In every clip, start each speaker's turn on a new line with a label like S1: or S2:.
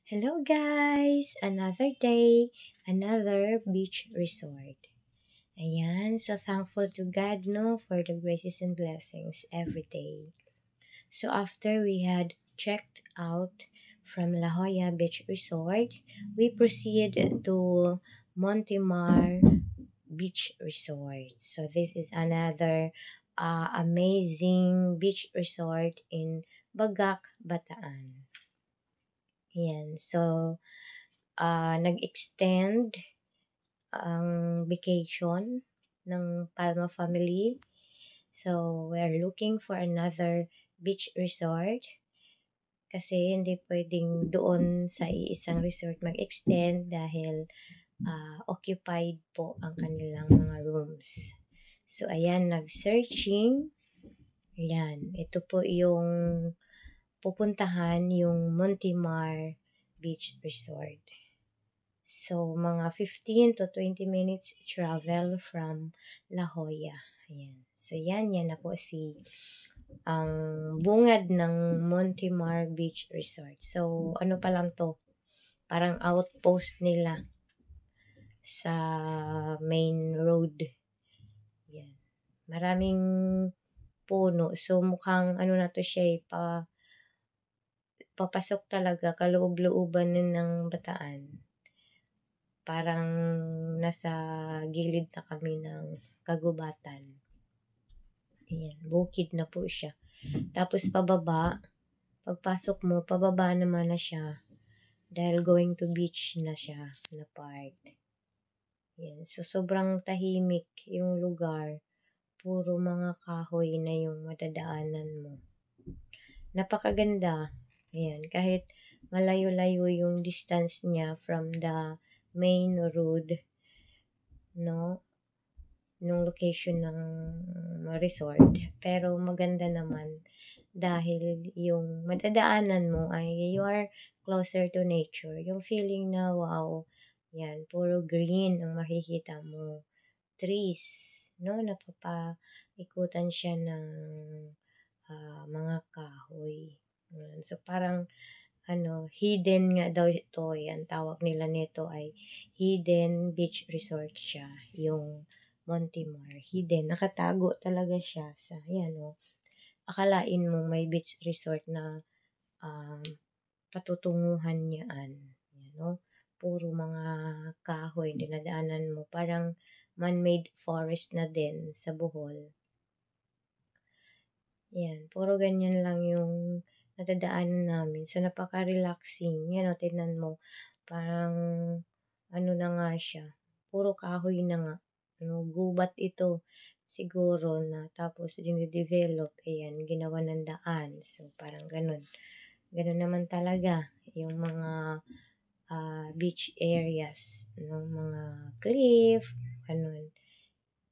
S1: Hello guys! Another day, another beach resort. Ayan, so thankful to God no for the graces and blessings every day. So after we had checked out from La Jolla Beach Resort, we proceed to Montemar Beach Resort. So this is another amazing beach resort in Bagak, Bataan. Ayan, so nag-extend ang vacation ng Palma family. So, we're looking for another beach resort kasi hindi pwedeng doon sa iisang resort mag-extend dahil occupied po ang kanilang mga rooms. So, ayan, nag-searching. Ayan, ito po yung pupuntahan yung Montemar Beach Resort. So, mga 15 to 20 minutes travel from La Jolla. Ayan. So, yan na po ang bungad ng Montemar Beach Resort. So, ano pa lang to? Parang outpost nila sa main road. Yan. Maraming puno. So, mukhang ano na to siya papasok talaga kaloob-looban ng Bataan. Parang nasa gilid na kami ng kagubatan. Ayan, bukid na po siya. Tapos pagpasok mo, pababa naman na siya. Dahil going to beach na siya na part. Ayan, so sobrang tahimik yung lugar. Puro mga kahoy na yung madadaanan mo. Napakaganda. Ayan, kahit malayo-layo yung distance niya from the main road, no? Nung location ng resort. Pero maganda naman dahil yung madadaanan mo ay you are closer to nature. Yung feeling na wow, yan, puro green ang makikita mo. Trees, no? Napapaikutan siya ng mga kahoy. Yan. So parang hidden nga daw ito. Ang tawag nila nito ay hidden beach resort siya. Yung Montemar. Hidden. Nakatago talaga siya sa, akalain mo may beach resort na patutunguhan niyaan. Puro mga kahoy, dinadaanan mo. Parang man-made forest na din sa Bohol. Yan, puro ganyan lang yung nadadaanan namin. So, napaka-relaxing. Tignan mo. Parang, na nga siya. Puro kahoy na nga. Gubat ito. Siguro na tapos dinidevelop. Ayan, ginawa ng daan. So, parang ganun. Ganun naman talaga. Yung mga beach areas. Mga cliff. Ganun.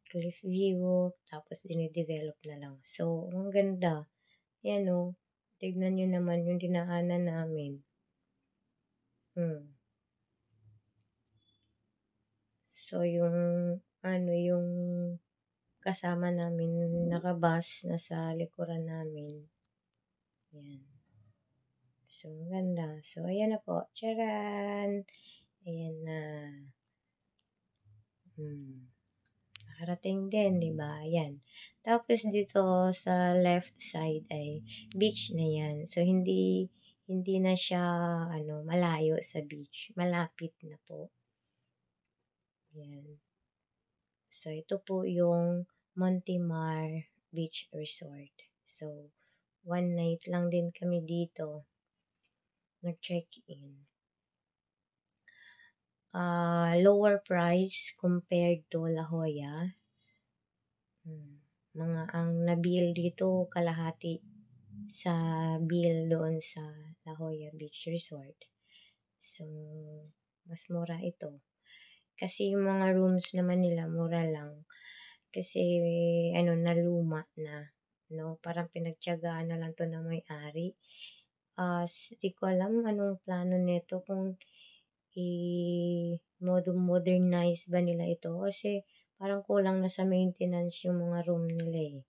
S1: Cliff view. Tapos dinidevelop na lang. So, ang ganda. Yan tignan nyo naman yung dinaanan namin. So, yung kasama namin nakabus na sa likuran namin. Yan. So, ganda. So, ayan na po. Charan! Ayan na. Nakarating din, di ba? Ayan. Tapos dito sa left side ay beach na yan. So, hindi na siya malayo sa beach. Malapit na po. Ayan. So, ito po yung Montemar Beach Resort. So, one night lang din kami dito. Nag-check-in. Lower price compared to La Jolla. Ang na-bill dito kalahati sa bill doon sa La Jolla Beach Resort. So, mas mura ito. Kasi yung mga rooms naman nila mura lang. Kasi naluma na. Parang pinagtiyagaan na lang to ng may-ari. Di ko alam anong plano nito kung i-modernize ba nila ito kasi parang kulang na sa maintenance yung mga room nila eh.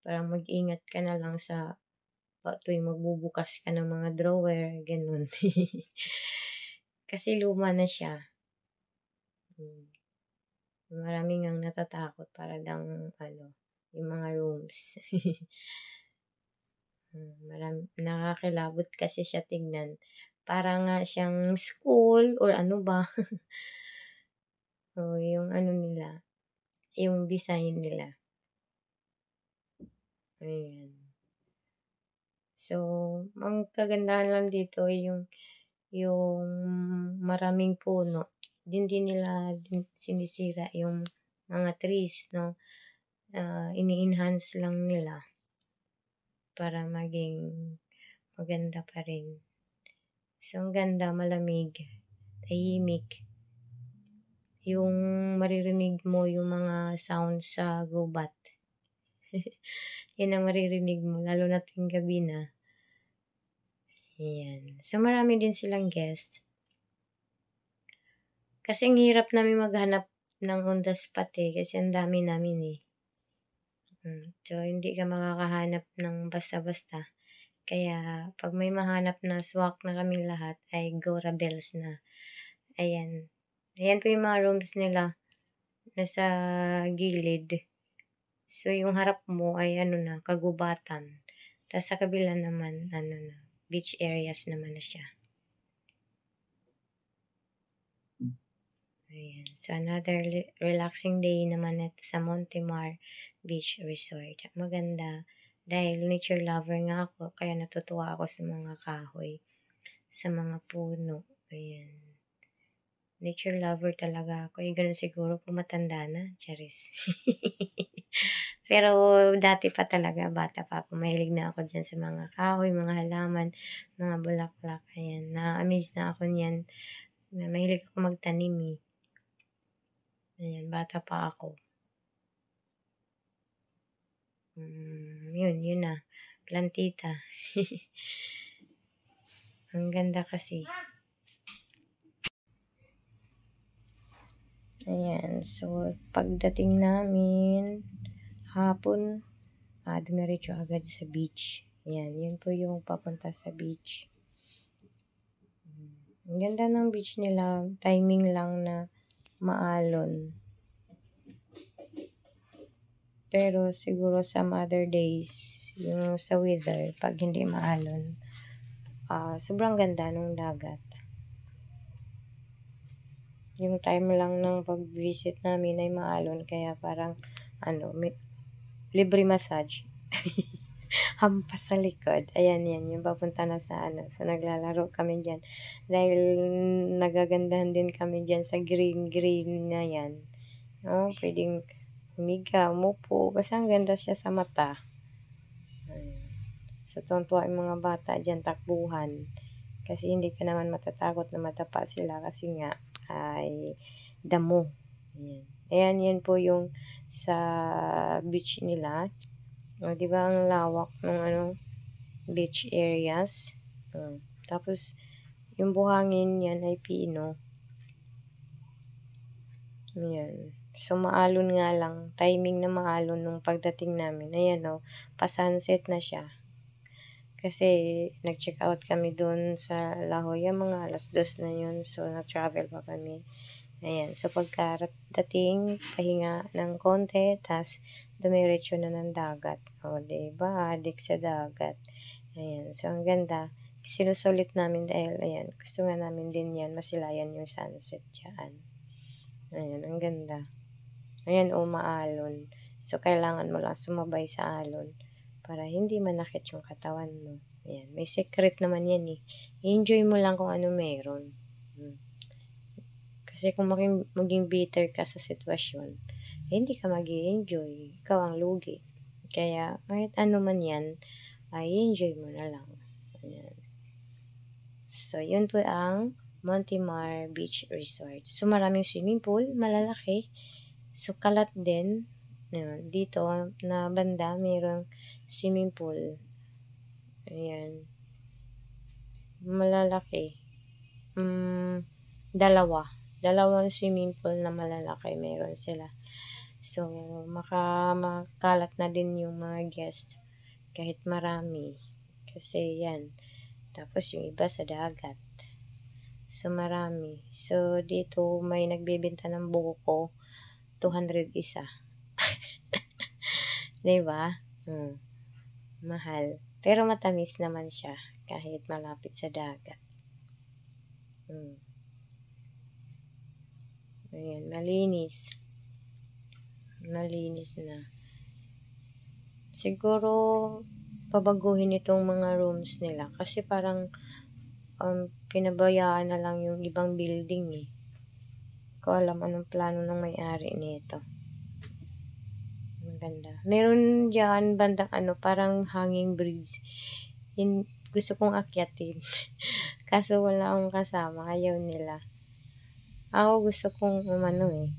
S1: Parang mag-ingat ka na lang sa tuwing magbubukas ka ng mga drawer, gano'n. Kasi luma na siya. Marami ngang natatakot para lang yung mga rooms. Nakakilabot kasi siya tignan. Para nga siyang school or ano ba. Yung nila, yung design nila. Ayan. So, ang kagandahan lang dito yung maraming puno. Hindi nila sinisira yung mga trees, no? Ini-enhance lang nila para maging maganda pa rin. So, ang ganda, malamig, tahimik. Yung maririnig mo yung mga sounds sa gubat. Yan ang maririnig mo, lalo na tuwing gabi na. Ayan. So, marami din silang guest. Kasi ang hirap namin maghanap ng on the spot kasi ang dami namin So, hindi ka makakahanap ng basta-basta. Kaya, pag may mahanap na swak na kaming lahat, ay go Rebels na. Ayan. Ayan po yung mga rooms nila. Nasa gilid. So, yung harap mo ay kagubatan. Tapos sa kabila naman, beach areas naman na siya. Ayan. So, another relaxing day naman ito sa Montemar Beach Resort. Maganda. Dahil nature lover nga ako, kaya natutuwa ako sa mga kahoy, sa mga puno. Ayan. Nature lover talaga ako. Ganun siguro kung matanda na. Charis. Pero dati pa talaga, bata pa ako. Mahilig na ako dyan sa mga kahoy, mga halaman, mga bulaklak. Ayan. Na-amaze na ako niyan. Mahilig ako magtanim Ayan, bata pa ako. Yun na. Plantita. Ang ganda kasi. Ayan. So, pagdating namin, hapon, dumiretso agad sa beach. Ayan, yun po yung papunta sa beach. Ang ganda ng beach nila. Timing lang na maalon. Pero siguro some other days, yung sa weather, pag hindi maalon, sobrang ganda ng dagat. Yung time lang ng pag-visit namin ay maalon, kaya parang, libre massage. Hampas sa likod. Ayan, yung papunta na sa So, naglalaro kami dyan. Dahil nagagandahan din kami dyan sa green na yan. Pwedeng humiga, umupo. Kasi ang ganda siya sa mata. Ayan. So, tuwan-tuwa yung mga bata dyan, takbuhan. Kasi hindi ka naman matatakot na matapa sila kasi nga ay damo. Ayan, yan po yung sa beach nila. Di ba ang lawak ng beach areas? Tapos, yung buhangin yan ay pino. Ayan. So, maalon nga lang. Timing na maalon nung pagdating namin. Ayan pa-sunset na siya. Kasi, nag-check out kami dun sa La Jolla, mga 2:00 na yun. So, na-travel pa kami. Ayan. So, pagkarating, pahinga ng konti, tas dumiretso na ng dagat. Diba? Adik sa dagat. Ayan. So, ang ganda. Sinusulit namin dahil, ayan, gusto nga namin din yan, masilayan yung sunset dyan. Ayan, ang ganda. Ayan, maalon. So, kailangan mo lang sumabay sa alon para hindi manakit yung katawan mo. Ayan, may secret naman yan I-enjoy mo lang kung ano meron. Kasi kung maging bitter ka sa sitwasyon, hindi ka mag-i-enjoy. Ikaw ang lugi. Kaya, kahit ano man yan, ay enjoy mo na lang. Ayan. So, yun po ang Montemar Beach Resort. So, maraming swimming pool, malalaki. So, kalat din. Dito, na banda, mayroong swimming pool. Ayan. Malalaki. Dalawang swimming pool na malalaki meron sila. So, makalat na din yung mga guest kahit marami. Kasi yan. Tapos yung iba sa dagat. So, marami. So, dito may nagbebenta ng buko, 200 isa. 'Di ba? Mahal. Pero matamis naman siya kahit malapit sa dagat. Ayan, malinis. Malinis na. Siguro, pabaguhin itong mga rooms nila kasi parang pinabayaan na lang yung ibang building eh. Ko alam anong plano ng may-ari nito. Maganda. Meron diyan bandang parang hanging bridge. Gusto kong akyatin. Kaso wala akong kasama. Ayaw nila. Ako gusto kong eh.